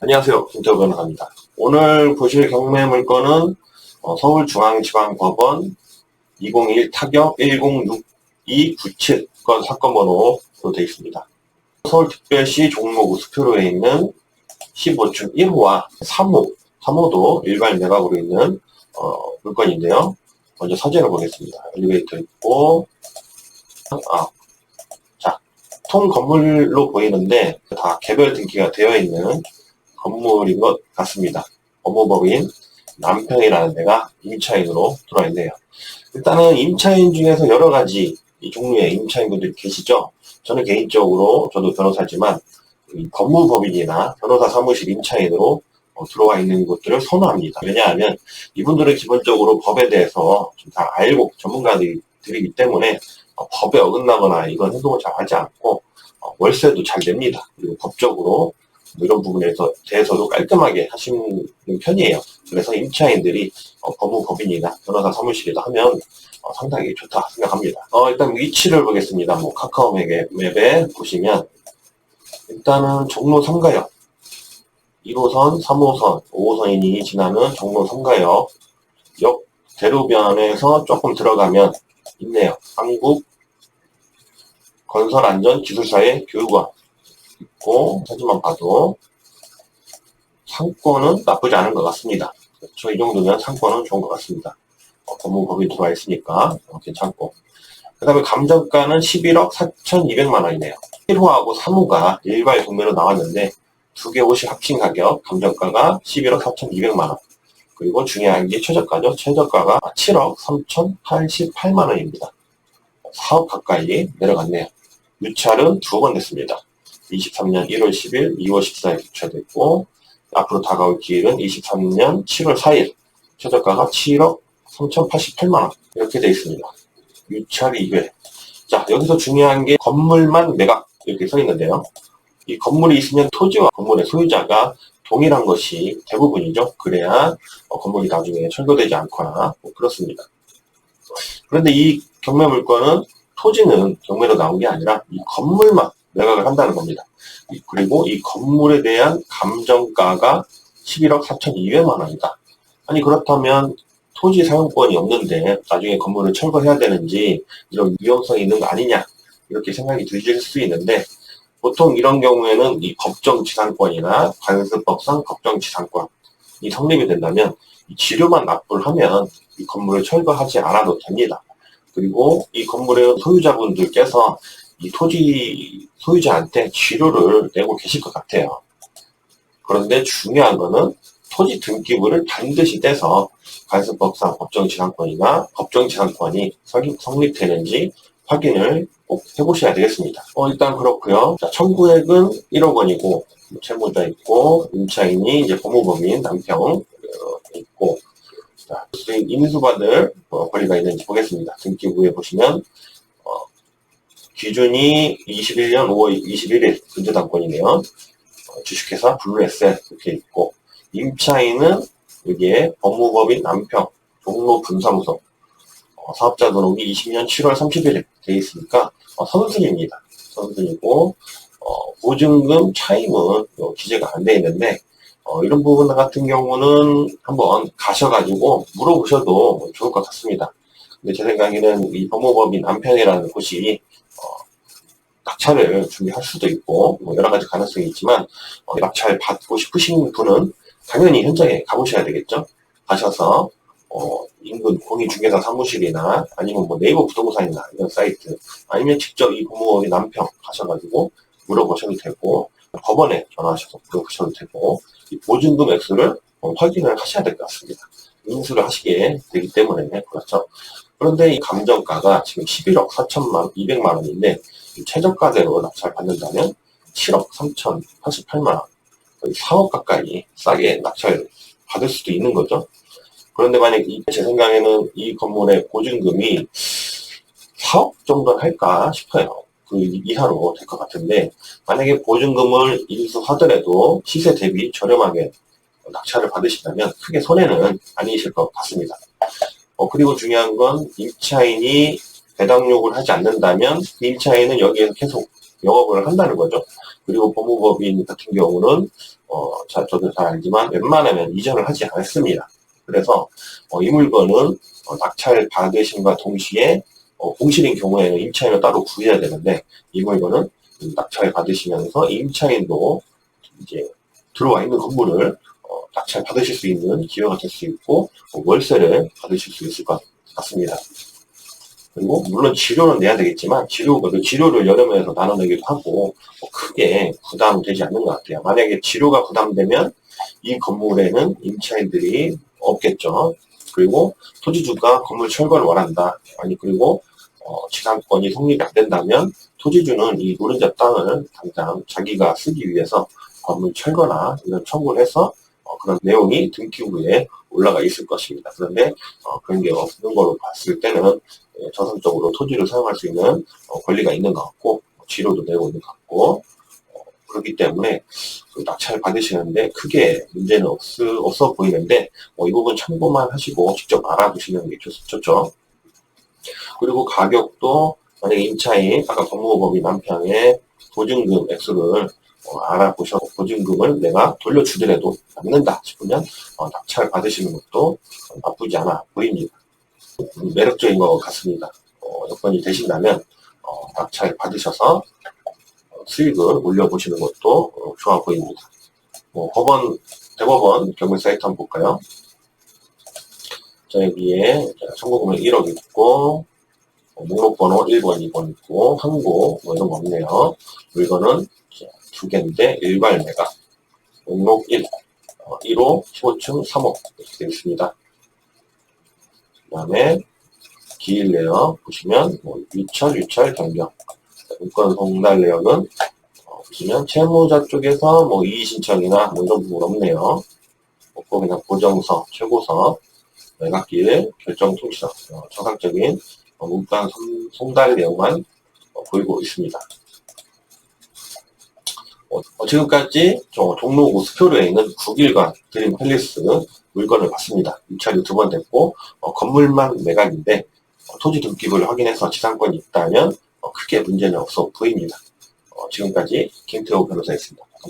안녕하세요. 김태호 변호사입니다. 오늘 보실 경매 물건은 서울중앙지방법원 2021 타격 106297건 사건 번호로 되어 있습니다. 서울특별시 종로구 수표로에 있는 15층 1호와 3호도 일괄 매각으로 있는 물건인데요. 먼저 사진을 보겠습니다. 엘리베이터 있고, 통 건물로 보이는데 다 개별 등기가 되어 있는 건물인 것 같습니다. 법무법인 남평이라는 데가 임차인으로 들어와 있네요. 일단은 임차인 중에서 여러 가지 이 종류의 임차인분들이 계시죠. 저는 개인적으로 저도 변호사지만 법무법인이나 변호사 사무실 임차인으로 들어와 있는 곳들을 선호합니다. 왜냐하면 이분들은 기본적으로 법에 대해서 좀 다 알고 전문가들이기 때문에 법에 어긋나거나 이런 행동을 잘 하지 않고 월세도 잘 냅니다. 그리고 법적으로 이런 부분에 대해서도 깔끔하게 하시는 편이에요. 그래서 임차인들이 법무법인이나 변호사 사무실이다 하면 상당히 좋다 생각합니다. 일단 위치를 보겠습니다. 카카오 맵에 보시면 일단은 종로 3가역 1호선, 3호선, 5호선이 지나는 종로 3가역 역 대로변에서 조금 들어가면 있네요. 한국건설안전기술사의 교육원 있고, 사진만 봐도 상권은 나쁘지 않은 것 같습니다. 그렇죠? 이 정도면 상권은 좋은 것 같습니다. 법무법인 들어와 있으니까 괜찮고, 그 다음에 감정가는 11억 4,200만 원이네요. 1호하고 3호가 일괄 경매로 나왔는데 두 개 옷이 합친 가격 감정가가 11억 4,200만 원. 그리고 중요한 게 최저가죠. 최저가가 7억 3,088만 원입니다. 4억 가까이 내려갔네요. 유찰은 2번 됐습니다. 23년 1월 10일, 2월 14일 유찰됐고, 앞으로 다가올 기일은 23년 7월 4일, 최저가가 7억 3,088만 원 이렇게 되어 있습니다. 유찰 2회. 자, 여기서 중요한 게 건물만 매각 이렇게 써 있는데요. 이 건물이 있으면 토지와 건물의 소유자가 동일한 것이 대부분이죠. 그래야 건물이 나중에 철거되지 않거나 그렇습니다. 그런데 이 경매 물건은 토지는 경매로 나온 게 아니라 이 건물만 매각을 한다는 겁니다. 그리고 이 건물에 대한 감정가가 11억 4,200만 원이다. 아니 그렇다면 토지 사용권이 없는데 나중에 건물을 철거해야 되는지 이런 위험성이 있는 거 아니냐 이렇게 생각이 드실 수 있는데 보통 이런 경우에는 이 법정지상권이나 관습법상 법정지상권이 성립이 된다면 이 지료만 납부를 하면 이 건물을 철거하지 않아도 됩니다. 그리고 이 건물의 소유자분들께서 이 토지 소유자한테 지료를 내고 계실 것 같아요. 그런데 중요한 거는 토지 등기부를 반드시 떼서 관습법상 법정지상권이나 법정지상권이 성립되는지 확인을 꼭 해보셔야 되겠습니다. 일단 그렇고요. 자, 청구액은 1억 원이고 채무자 있고 임차인이 이제 법무법인 남평 있고 자, 인수받을 권리가 있는지 보겠습니다. 등기부에 보시면 기준이 21년 5월 21일 근저당권이네요. 주식회사 블루에셋 이렇게 있고 임차인은 여기에 법무법인 남평 종로 분사무소 사업자 등록이 20년 7월 31일 되어 있으니까 선순입니다. 선순이고 보증금 차임은 기재가 안 되어 있는데 이런 부분 같은 경우는 한번 가셔가지고 물어보셔도 좋을 것 같습니다. 근데 제 생각에는 이 법무법인 남평이라는 곳이 낙찰을 준비할 수도 있고 여러 가지 가능성이 있지만 낙찰 받고 싶으신 분은 당연히 현장에 가보셔야 되겠죠. 가셔서 인근 공인중개사 사무실이나 아니면 네이버 부동산이나 이런 사이트 아니면 직접 이 법무법인 남평 가셔가지고 물어보셔도 되고 법원에 전화하셔서 물어보셔도 되고 이 보증금 액수를 확인을 하셔야 될 것 같습니다. 인수를 하시게 되기 때문에 그렇죠. 그런데 이 감정가가 지금 11억 4,200만 원인데 최저가대로 낙찰 받는다면 7억 3,088만 원, 거의 4억 가까이 싸게 낙찰 받을 수도 있는 거죠. 그런데 만약 제 생각에는 이 건물의 보증금이 4억 정도는 할까 싶어요. 그 이하로 될 것 같은데 만약에 보증금을 인수하더라도 시세 대비 저렴하게 낙찰을 받으신다면 크게 손해는 아니실 것 같습니다. 그리고 중요한 건 임차인이 배당 요구를 하지 않는다면 임차인은 여기에서 계속 영업을 한다는 거죠. 그리고 법무법인 같은 경우는 저도 잘 알지만 웬만하면 이전을 하지 않습니다. 그래서 이 물건은 낙찰 받으심과 동시에 공실인 경우에는 임차인을 따로 구해야 되는데, 이 물건은 낙찰 받으시면서 임차인도 이제 들어와 있는 건물을 낙찰 받으실 수 있는 기회가 될 수 있고, 월세를 받으실 수 있을 것 같습니다. 그리고 물론 지료는 내야 되겠지만 지료를 여러 명에서 나눠내기도 하고 크게 부담되지 않는 것 같아요. 만약에 지료가 부담되면 이 건물에는 임차인들이 없겠죠. 그리고 토지주가 건물 철거를 원한다. 그리고 지상권이 성립이 안 된다면 토지주는 이 노른자 땅을 당장 자기가 쓰기 위해서 건물 철거나 이런 청구를 해서 그런 내용이 등기부에 올라가 있을 것입니다. 그런데 그런 게 없는 걸로 봤을 때는 저선적으로 토지를 사용할 수 있는 권리가 있는 것 같고, 지료도 내고 있는 것 같고, 그렇기 때문에 낙찰 받으시는데 크게 문제는 없어 보이는데, 이 부분 참고만 하시고 직접 알아두시는 게 좋죠. 그리고 가격도 만약에 임차인, 아까 법무법인 남편의 보증금 액수를 알아보셔서 보증금을 내가 돌려주더라도 남는다 싶으면 낙찰 받으시는 것도 나쁘지 않아 보입니다. 매력적인 것 같습니다. 여건이 되신다면 낙찰 받으셔서 수익을 올려보시는 것도 좋아 보입니다. 대법원 경매 사이트 한번 볼까요? 자, 여기에 청구금액 1억 있고, 목록번호 1번, 2번 있고, 항고 이런 거 없네요. 물건은 두 개인데 일괄 매각, 목록 1, 1호, 15층, 3호 이렇게 되어 있습니다. 그 다음에 기일 내역 보시면 유찰 변경, 문건 송달 내역은 보시면 채무자 쪽에서 이의 신청이나 이런 부분 없네요. 없고 그냥 보정서, 최고서, 매각기일, 결정 통지서, 정상적인 문건 송달 내용만 보이고 있습니다. 지금까지 종로구 스표르에 있는 9일간 드림 팰리스 물건을 봤습니다. 유찰이 2번 됐고 건물만 매각인데 토지 등기부를 확인해서 지상권이 있다면 크게 문제는 없어 보입니다. 지금까지 김태호 변호사였습니다.